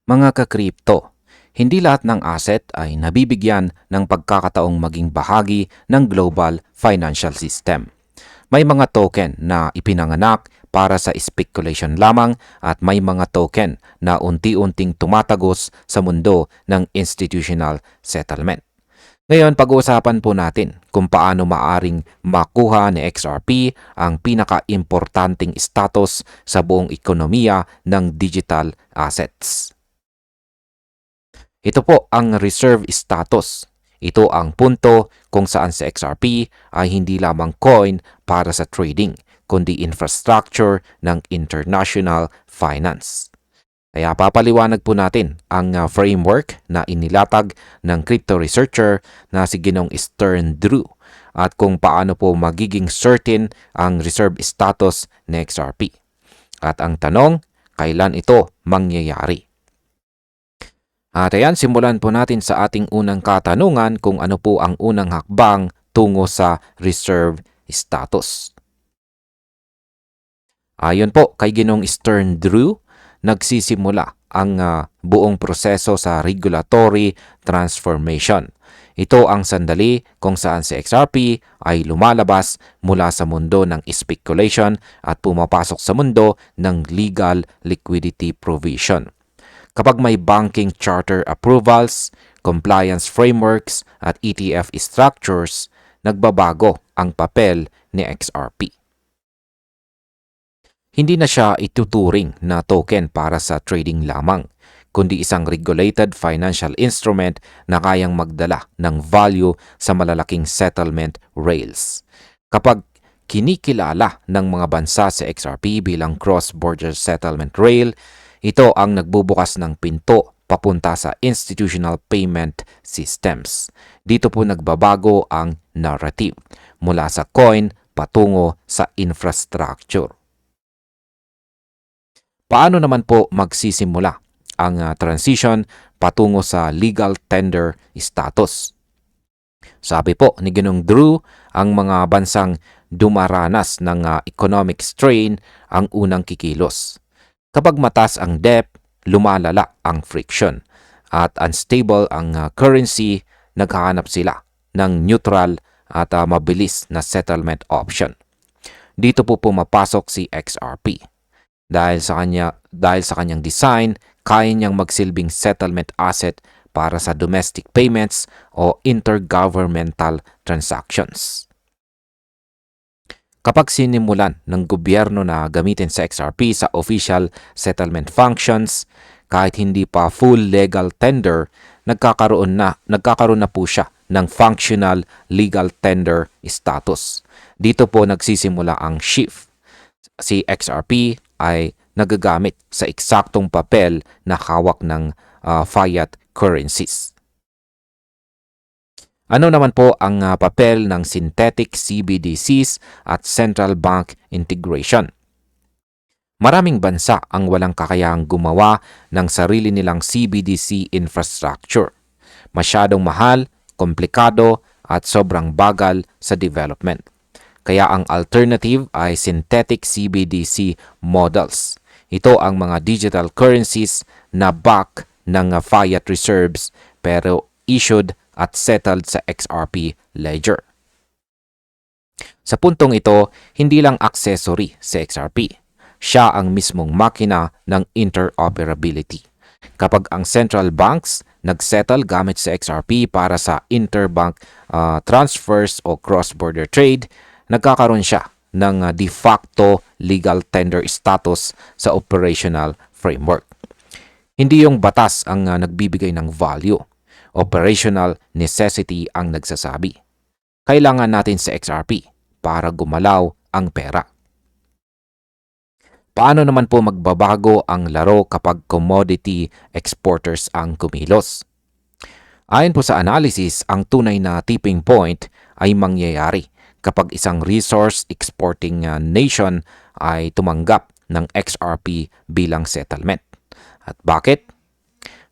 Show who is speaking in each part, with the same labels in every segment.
Speaker 1: Mga ka-crypto, hindi lahat ng asset ay nabibigyan ng pagkakataong maging bahagi ng global financial system. May mga token na ipinanganak para sa speculation lamang at may mga token na unti-unting tumatagos sa mundo ng institutional settlement. Ngayon, pag-uusapan po natin kung paano maaring makuha ni XRP ang pinaka-importanting status sa buong ekonomiya ng digital assets. Ito po ang reserve status. Ito ang punto kung saan si XRP ay hindi lamang coin para sa trading, kundi infrastructure ng international finance. Kaya papaliwanag po natin ang framework na inilatag ng crypto researcher na si Ginong Stern Drew at kung paano po magiging certain ang reserve status ni XRP. At ang tanong, kailan ito mangyayari? At ayan, simulan po natin sa ating unang katanungan kung ano po ang unang hakbang tungo sa reserve status. Ayon po kay Ginong Stern Drew, nagsisimula ang buong proseso sa regulatory transformation. Ito ang sandali kung saan si XRP ay lumalabas mula sa mundo ng speculation at pumapasok sa mundo ng legal liquidity provision. Kapag may banking charter approvals, compliance frameworks at ETF structures, nagbabago ang papel ni XRP. Hindi na siya ituturing na token para sa trading lamang, kundi isang regulated financial instrument na kayang magdala ng value sa malalaking settlement rails. Kapag kinikilala ng mga bansa sa XRP bilang cross-border settlement rail, ito ang nagbubukas ng pinto papunta sa institutional payment systems. Dito po nagbabago ang narrative mula sa coin patungo sa infrastructure. Paano naman po magsisimula ang transition patungo sa legal tender status? Sabi po ni Ginong Drew, ang mga bansang dumaranas ng economic strain ang unang kikilos. Kapag mataas ang debt, lumalala ang friction at unstable ang currency, naghahanap sila ng neutral at mabilis na settlement option. Dito po pumapasok si XRP. Dahil sa kanyang design, kaya niyang magsilbing settlement asset para sa domestic payments o intergovernmental transactions. Kapag sinimulan ng gobyerno na gamitin sa XRP sa official settlement functions, kahit hindi pa full legal tender, nagkakaroon na po siya ng functional legal tender status. Dito po nagsisimula ang shift. Si XRP ay nagagamit sa eksaktong papel na hawak ng fiat currencies. Ano naman po ang papel ng synthetic CBDCs at central bank integration? Maraming bansa ang walang kakayahang gumawa ng sarili nilang CBDC infrastructure. Masyadong mahal, komplikado at sobrang bagal sa development. Kaya ang alternative ay synthetic CBDC models. Ito ang mga digital currencies na back ng fiat reserves pero issued at settled sa XRP ledger. Sa puntong ito, hindi lang accessory sa XRP. Siya ang mismong makina ng interoperability. Kapag ang central banks nagsettle gamit sa XRP para sa interbank transfers o cross-border trade, nagkakaroon siya ng de facto legal tender status sa operational framework. Hindi yung batas ang nagbibigay ng value. Operational necessity ang nagsasabi. Kailangan natin sa XRP para gumalaw ang pera. Paano naman po magbabago ang laro kapag commodity exporters ang kumilos? Ayon po sa analysis, ang tunay na tipping point ay mangyayari kapag isang resource exporting nation ay tumanggap ng XRP bilang settlement. At bakit?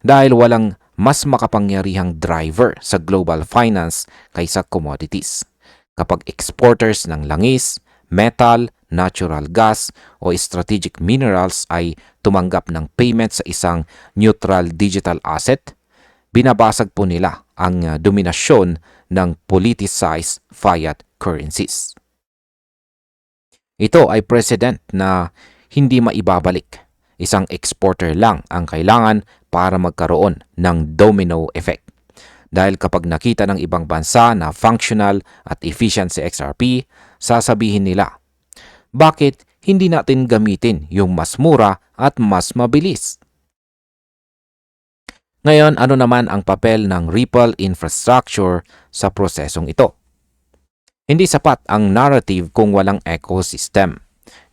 Speaker 1: Dahil walang mas makapangyarihang driver sa global finance kaysa commodities. Kapag exporters ng langis, metal, natural gas o strategic minerals ay tumanggap ng payment sa isang neutral digital asset, binabasag po nila ang dominasyon ng politicized fiat currencies. Ito ay precedent na hindi maibabalik. Isang exporter lang ang kailangan para magkaroon ng domino effect. Dahil kapag nakita ng ibang bansa na functional at efficient si XRP, sasabihin nila, bakit hindi natin gamitin yung mas mura at mas mabilis? Ngayon, ano naman ang papel ng Ripple infrastructure sa prosesong ito? Hindi sapat ang narrative kung walang ecosystem.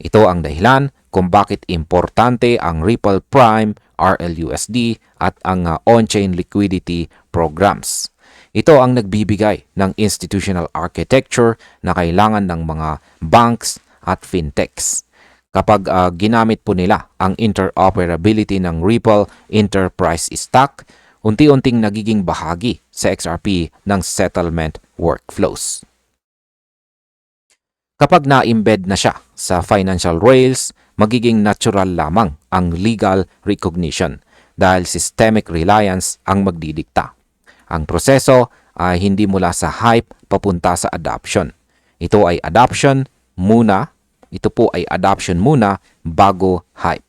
Speaker 1: Ito ang dahilan kung bakit importante ang Ripple Prime, RLUSD at ang on-chain liquidity programs. Ito ang nagbibigay ng institutional architecture na kailangan ng mga banks at fintechs. Kapag ginamit po nila ang interoperability ng Ripple Enterprise Stack, unti-unting nagiging bahagi sa XRP ng settlement workflows. Kapag na-embed na siya sa financial rails, magiging natural lamang ang legal recognition dahil systemic reliance ang magdidikta. Ang proseso ay hindi mula sa hype papunta sa adoption. Ito ay adoption muna bago hype.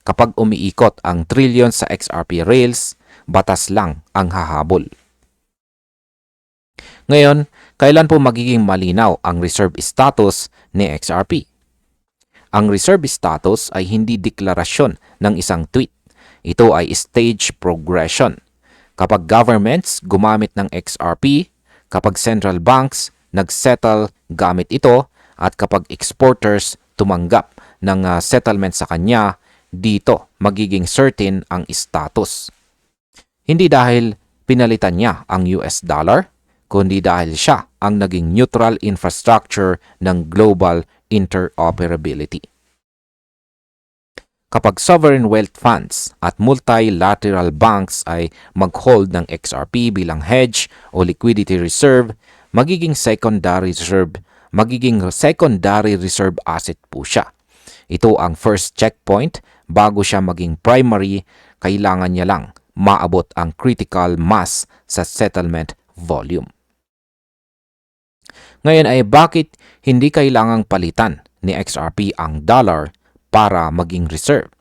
Speaker 1: Kapag umiikot ang trillion sa XRP rails, batas lang ang hahabol. Ngayon, kailan po magiging malinaw ang reserve status ni XRP? Ang reserve status ay hindi deklarasyon ng isang tweet. Ito ay stage progression. Kapag governments gumamit ng XRP, kapag central banks nagsettle gamit ito, at kapag exporters tumanggap ng settlement sa kanya, dito magiging certain ang status. Hindi dahil pinalitan niya ang US dollar, kundi dahil siya ang naging neutral infrastructure ng global interoperability. Kapag sovereign wealth funds at multilateral banks ay mag-hold ng XRP bilang hedge o liquidity reserve, magiging secondary reserve asset po siya. Ito ang first checkpoint bago siya maging primary, kailangan niya lang maabot ang critical mass sa settlement volume. Ngayon ay bakit hindi kailangang palitan ni XRP ang dollar para maging reserve?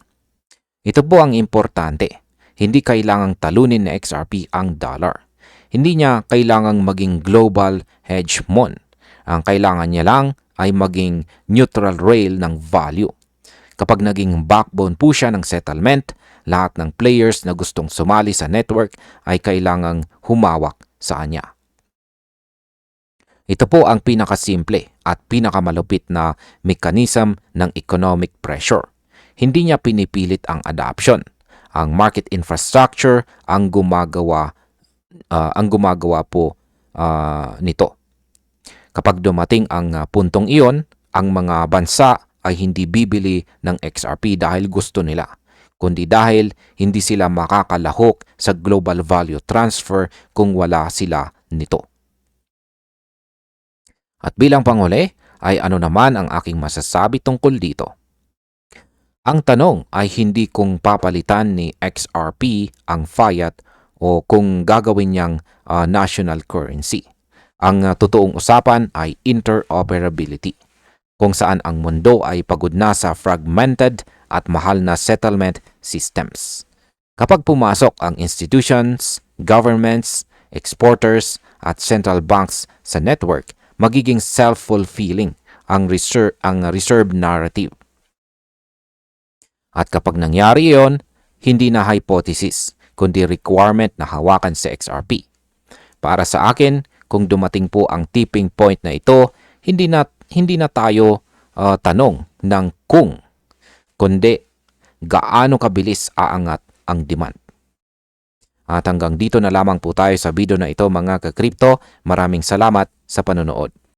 Speaker 1: Ito po ang importante. Hindi kailangang talunin ni XRP ang dollar. Hindi niya kailangang maging global hegemon. Ang kailangan niya lang ay maging neutral rail ng value. Kapag naging backbone po siya ng settlement, lahat ng players na gustong sumali sa network ay kailangang humawak sa kanya. Ito po ang pinakasimple at pinakamalupit na mechanism ng economic pressure. Hindi niya pinipilit ang adoption. Ang market infrastructure ang gumagawa po nito. Kapag dumating ang puntong iyon, ang mga bansa ay hindi bibili ng XRP dahil gusto nila, kundi dahil hindi sila makakalahok sa global value transfer kung wala sila nito. At bilang panghuli, ay ano naman ang aking masasabi tungkol dito? Ang tanong ay hindi kung papalitan ni XRP ang fiat o kung gagawin niyang national currency. Ang totoong usapan ay interoperability, kung saan ang mundo ay pagod na sa fragmented at mahal na settlement systems. Kapag pumasok ang institutions, governments, exporters at central banks sa network, magiging self-fulfilling ang reserve narrative. At kapag nangyari iyon, hindi na hypothesis, kundi requirement na hawakan sa XRP. Para sa akin, kung dumating po ang tipping point na ito, hindi na tayo tanong ng kung, kundi gaano kabilis aangat ang demand. At hanggang dito na lamang po tayo sa video na ito mga ka-crypto. Maraming salamat sa panonood.